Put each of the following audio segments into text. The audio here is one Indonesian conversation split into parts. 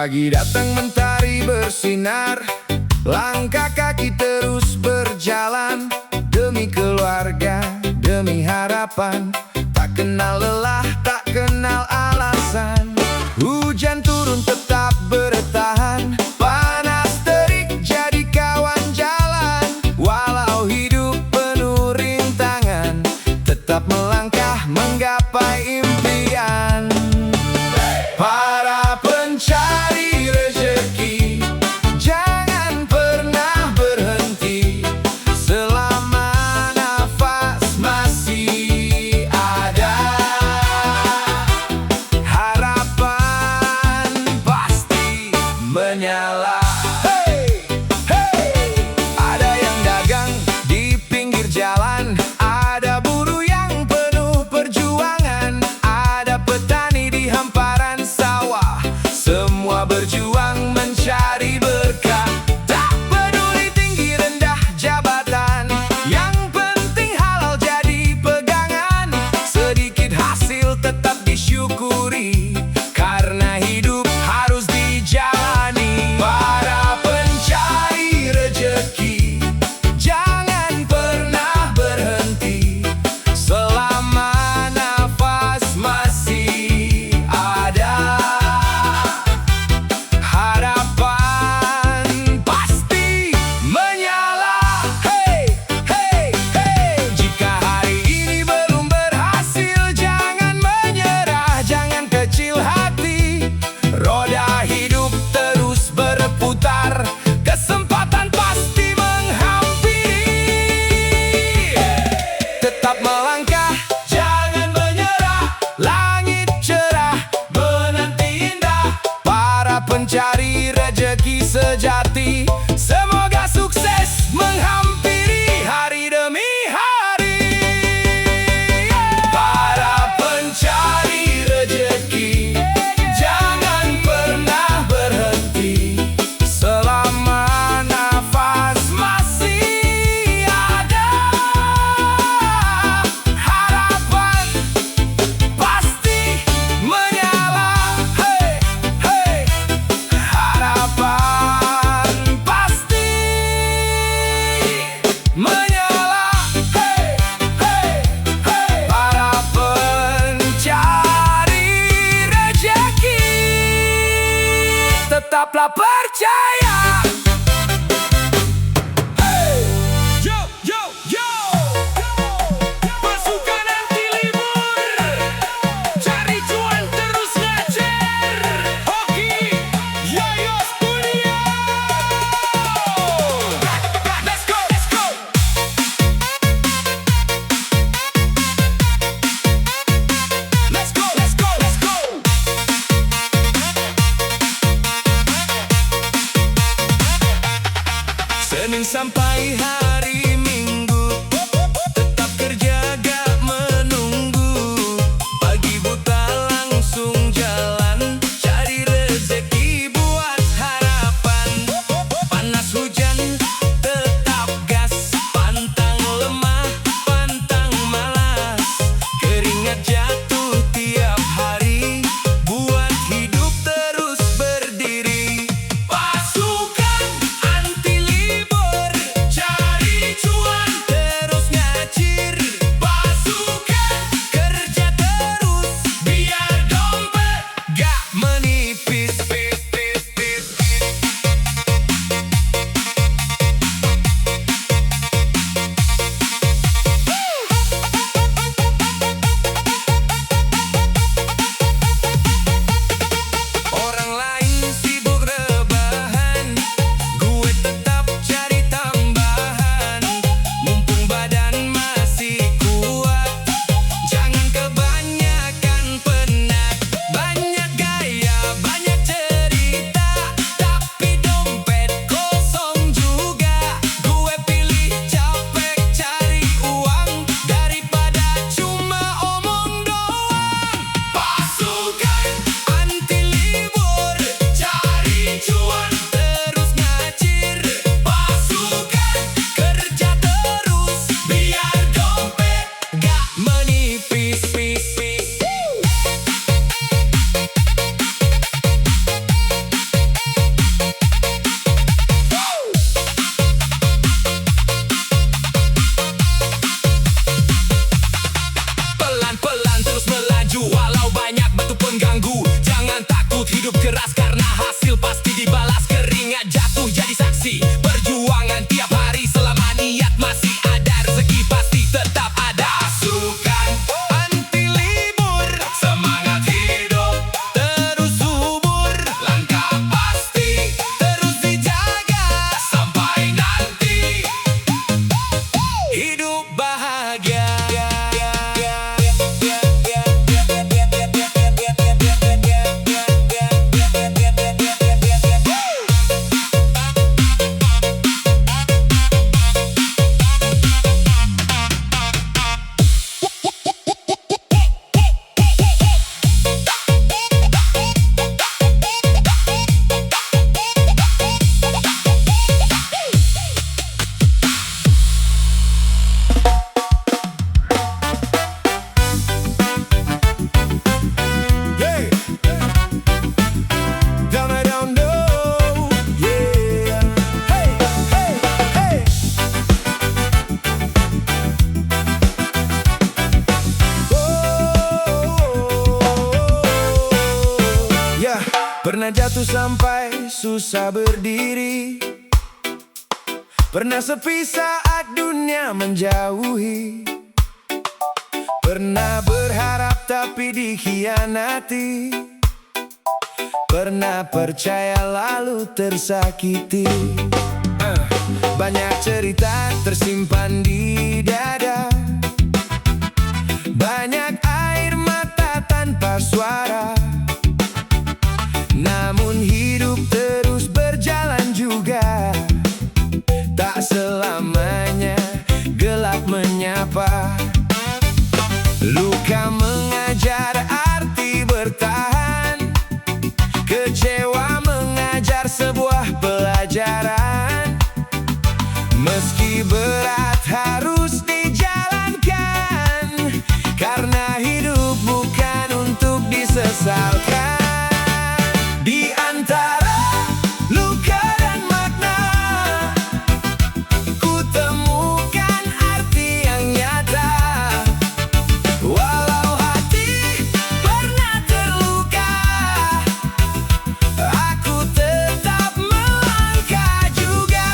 Pagi datang mentari bersinar, langkah kaki terus berjalan. Demi keluarga, demi harapan, tak kenal lelah, tak kenal alasan. Hujan turun tetap bertahan, panas terik jadi kawan jalan. Walau hidup penuh rintangan, tetap melangkah menggapai impian. Para pencari rezeki, jangan pernah berhenti. Selama nafas masih ada, harapan pasti menyala. Hey, hey. Ada yang dagang di pinggir jalan, ada buruh yang penuh perjuangan, ada petani di hamparan sawah. Semua berjuang mencari berkah. Tak peduli tinggi rendah jabatan, yang penting halal jadi pegangan. Sedikit hasil tetap disyukuri, karena hidup harus dijalani. Para pencari rezeki, jangan pernah berhenti. Selama nafas masih ada, harapan pasti menyala. Hey, hey, hey. Jika hari ini belum berhasil, jangan menyerah, jangan kecil hati. Roda hidup terus berputar, kesempatan pasti menghampiri. Tetap melangkah, jangan menyerah, langit cerah, menanti indah. Para pencari rezeki sejati, semoga sukses menghampiri hari demi hari. Para pencari rezeki, jangan pernah berhenti. Selama nafas masih ada, harapan pasti menyala. Hey, hey. Harapan pasti menyala. Hey, hey, hey. Para pencari rezeki, tetaplah percaya. Yo, yo, yo. Pasukan anti libur, cari cuan terus ngajar. Hoki Yoyo Studio. Let's go, let's go. Let's go, let's go, let's go. Senin sampai hari Minggu, tetap kerja gak menunggu. Pagi buta langsung jalan, cari rezeki buat harapan. Panas hujan tetap gas, pantang lemah, pantang malas. Keringat jatuh tiap hari, buat hidup terus berdiri. Pasukan anti libur, cari Pernah jatuh sampai susah berdiri, pernah sepi saat dunia menjauhi, pernah berharap tapi dikhianati, pernah percaya lalu tersakiti. Banyak cerita tersimpan di dada, banyak air mata tanpa suara. Namun hidup terus berjalan juga, tak selamanya gelap menyapa. Luka mengajar arti bertahan, kecewa mengajar sebuah pelajaran. Meski berat harus dijalankan, karena hidup bukan untuk disesalkan. Di antara luka dan makna, ku temukan arti yang nyata. Walau hati pernah terluka, aku tetap melangkah juga.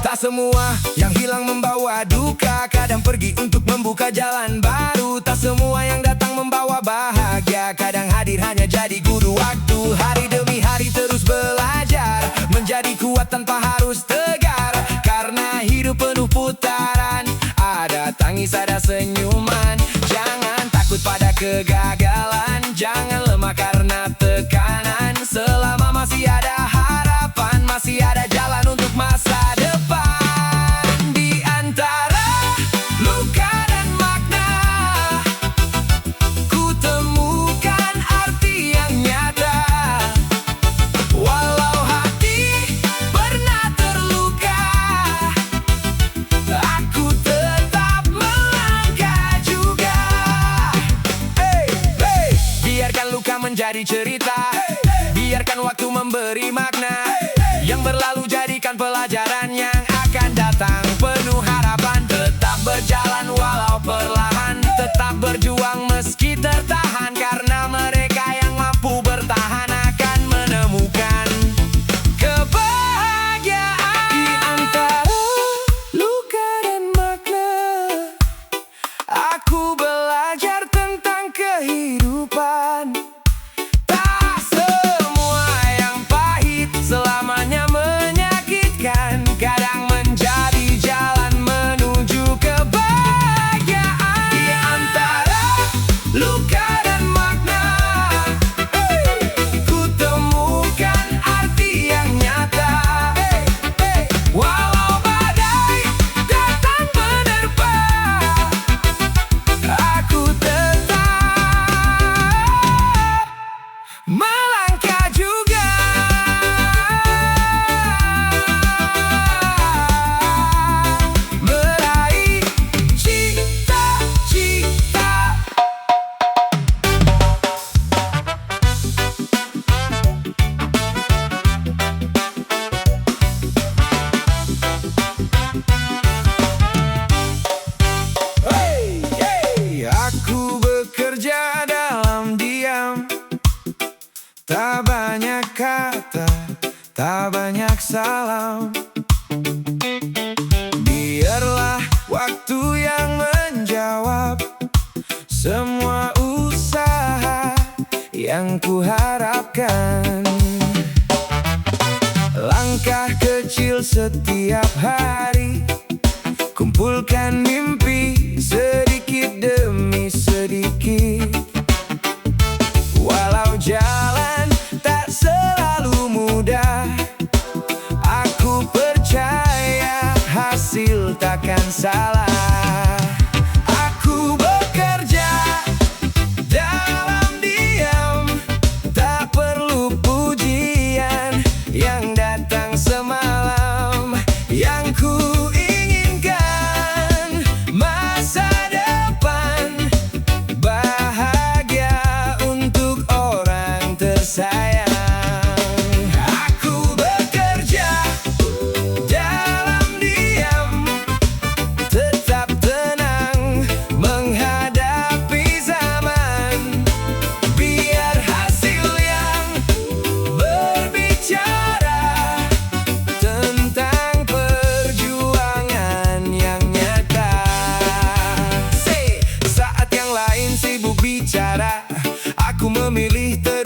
Tak semua yang hilang membawa duka, kadang pergi untuk membuka jalan baru. Tak semua yang datang membawa bahagia, kadang hadir hanya jadi guru waktu. Hari demi hari terus belajar, menjadi kuat tanpa harus tegar. Karena hidup penuh putaran, ada tangis ada senyuman. Jangan takut pada kegagalan, jangan lemah karena tekanan. Selama masih ada harapan, masih ada jalan untuk masa depan. Di antara luka dan makna, ku temukan arti yang nyata. Walau hati pernah terluka, aku tetap melangkah juga. Biarkan luka menjadi cerita, biarkan waktu memberi makna. Yang berlalu jadikan pelajaran yang akan datang. Penuh harapan, tetap berjalan walau perlahan, tetap berjuang meski tertahan. Karena mereka yang mampu bertahan akan menemukan kebahagiaan. Di antara luka dan makna, aku belajar tentang kehidupan. Tak semua yang pahit selamanya menyakitkan, kadang menjadi jalan menuju kebahagiaan. Di antara luka dan makna, ku temukan arti yang nyata. Walau badai datang menerpa, aku tetap melangkah juga. Meraih cita-cita. Aku bekerja dalam diam, tak banyak kata, tak banyak salam. Biarlah waktu yang menjawab semua usaha yang kuharapkan. Langkah kecil setiap hari, kumpulkan mimpi sedikit demi sedikit. Walau jalan tak selalu mudah, aku percaya hasil takkan salah. Aku bekerja dalam diam, tak perlu pujian yang datang semalam. Yang ku inginkan masa depan bahagia untuk orang tersayang. Aku bekerja dalam diam, tetap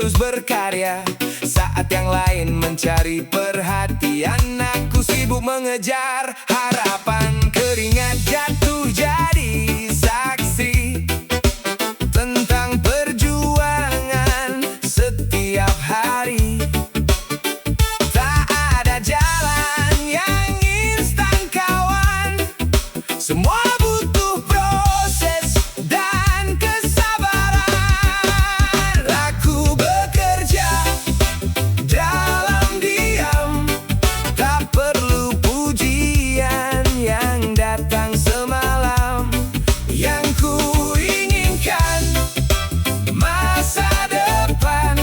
terus berkarya. Saat yang lain mencari perhatian, aku sibuk mengejar harapan. Keringat jatuh jadi saksi tentang perjuangan setiap hari. Tak ada jalan yang instan kawan, semua butuh proses dan kesabaran. Aku bekerja dalam diam, tak perlu pujian yang datang semalam. Yang ku inginkan masa depan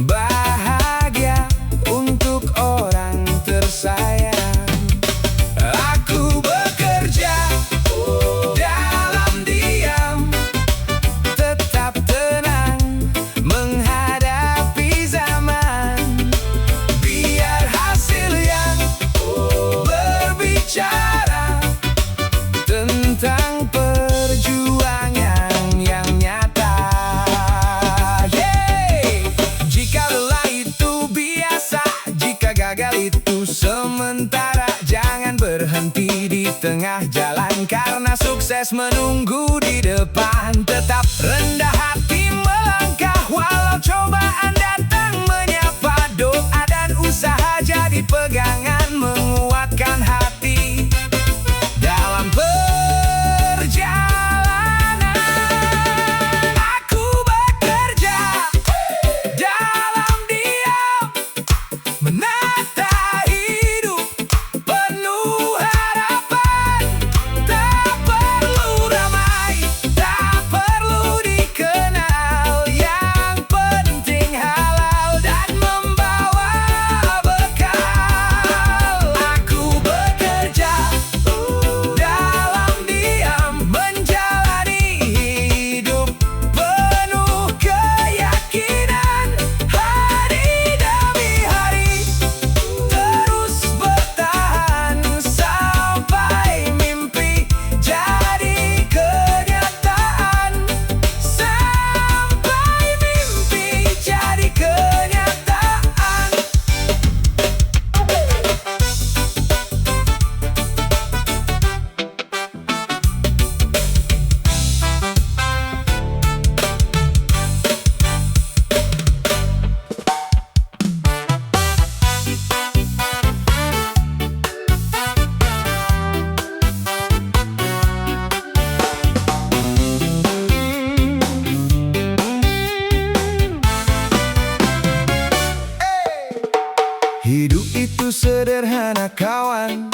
bahagia untuk orang tersayang. Aku bekerja dalam diam, tetap tenang menghadapi zaman. Biar hasil yang berbicara tentang perjuangan yang nyata. Jika lelah itu biasa, jika gagal itu sementara. Jangan berhenti di tengah jalan, karena sukses menunggu di depan. Tetap rendah hati melangkah walau cobaan datang menyapa. Doa dan usaha jadi pegangan menguatkan hati dalam perjalanan. Aku bekerja dalam diam, menata hidup penuh harapan. Tak perlu ramai, tak perlu dikenal, yang penting halal dan membawa bekal. Aku bekerja dalam diam, menjalani hidup penuh keyakinan. Hari demi hari terus bertahan sampai mimpi jadi kenyataan. Sampai mimpi jadi kenyataan. Hidup itu sederhana kawan,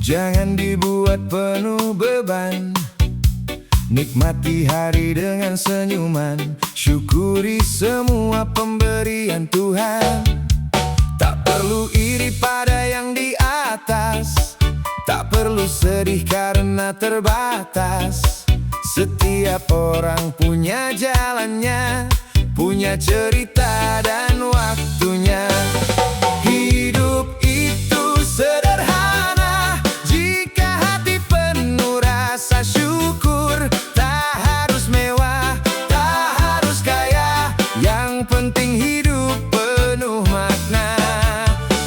jangan dibuat penuh beban. Nikmati hari dengan senyuman, syukuri semua pemberian Tuhan. Tak perlu iri pada yang di atas, tak perlu sedih karena terbatas. Setiap orang punya jalannya, punya cerita dan waktunya. Hidup itu sederhana jika hati penuh rasa syukur. Tak harus mewah, tak harus kaya, yang penting hidup penuh makna.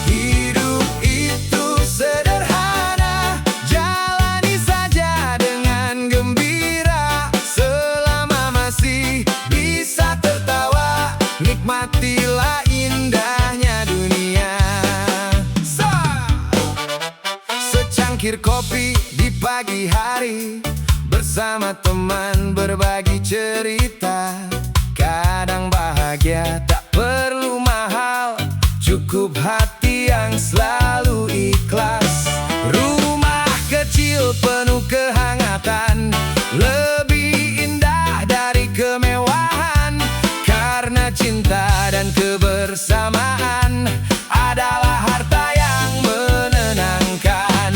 Hidup itu sederhana, jalani saja dengan gembira. Selama masih bisa tertawa, nikmatilah indahnya dunia. Secangkir kopi di pagi hari, bersama teman berbagi cerita. Kadang bahagia tak perlu mahal, cukup hati yang selalu ikhlas. Rumah kecil penuh kehangatan, lebih indah dari kemewahan. Karena cinta dan kebersamaan adalah harta yang menenangkan.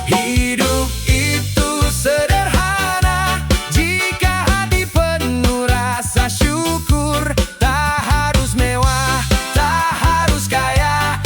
Hidup itu sederhana jika hati penuh rasa syukur. Tak harus mewah, tak harus kaya,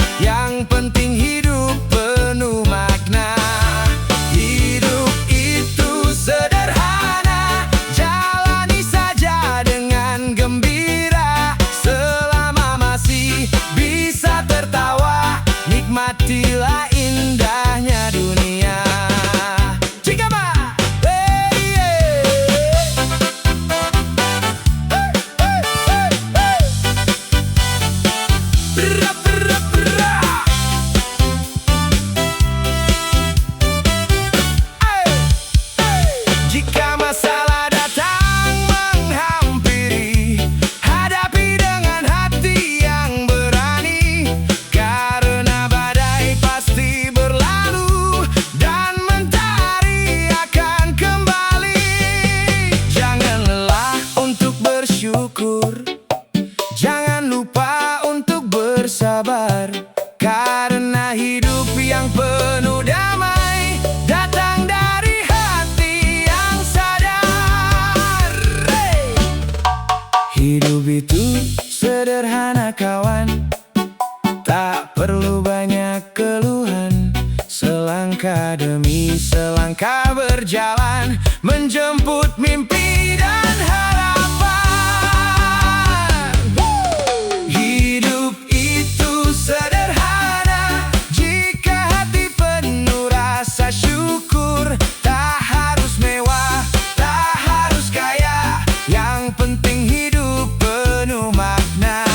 sederhana kawan, tak perlu banyak keluhan. Selangkah demi selangkah berjalan, menjemput mimpi dan harapan. Hidup itu sederhana jika hati penuh rasa syukur. Tak harus mewah, tak harus kaya, yang penting hidup penuh makna.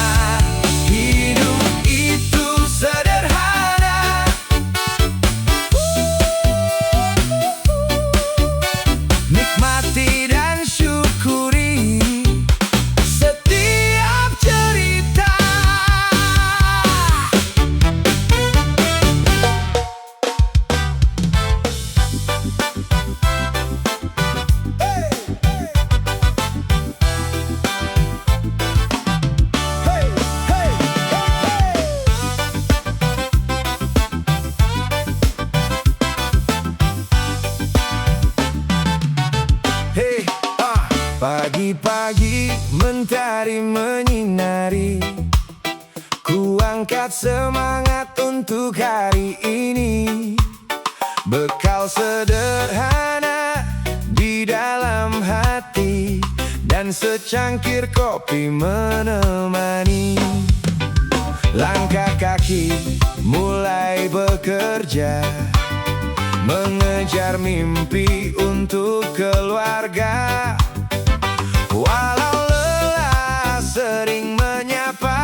Hidup itu sederhana, nikmati dan syukuri setiap cerita. Pagi-pagi mentari menyinari, ku angkat semangat untuk hari ini. Bekal sederhana di dalam hati, dan secangkir kopi menemani. Langkah kaki mulai bekerja, mengejar mimpi untuk keluarga. Walau lelah sering menyapa,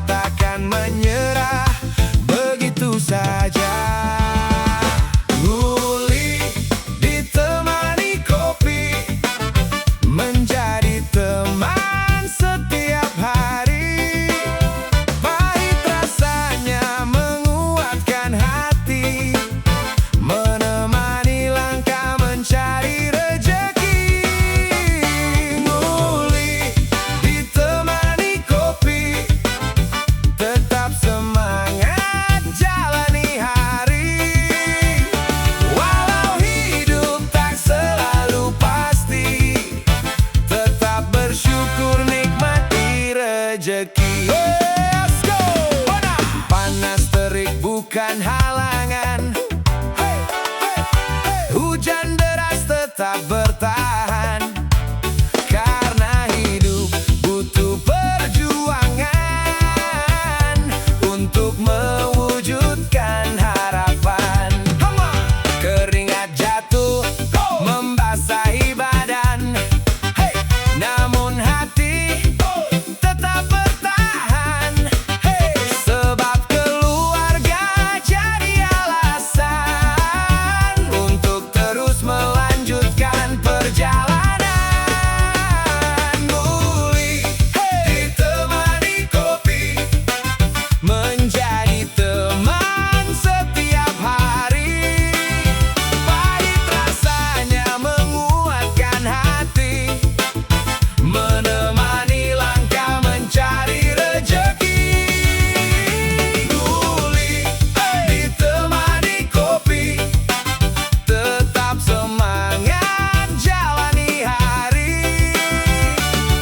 takkan menyerah begitu saja. Nguli ditemani kopi, menjadi teman setiap hari. Pahit rasanya menguatkan hati, menemani langkah mencari rezeki. Let's go! Panas terik bukan halangan, hujan deras tetap bertahan, karena hidup butuh perjuangan untuk mewujudkan harapan. Keringat jatuh membasahi badan, namun hati tetap bertahan. Sebab keluarga jadi alasan untuk terus melanjutkan perjalanan. Nguli ditemani kopi, menjadi teman setiap hari. Pahit rasanya menguatkan hati, menemani langkah mencari rezeki. Nguli ditemani kopi, tetap semangat jalani hari.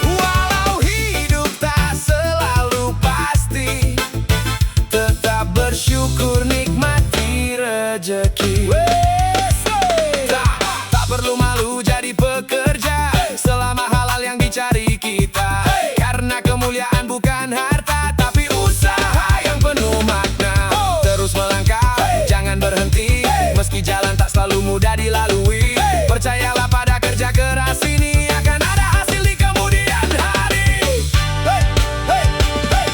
Walau hidup tak selalu pasti, tetap bersyukur nikmati rezeki. Tak perlu malu jadi pekerja, selama halal yang dicari kita. Karena kemuliaan bukan harta, tapi usaha yang penuh makna. Terus melangkah, jangan berhenti, meski jalan tak selalu mudah dilalui. Percayalah pada kerja keras ini, akan ada hasil di kemudian hari.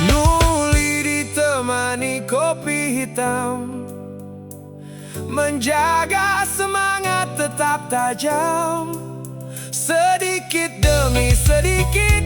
Nguli ditemani kopi hitam, menjaga semangat tetap tajam. Sedikit demi sedikit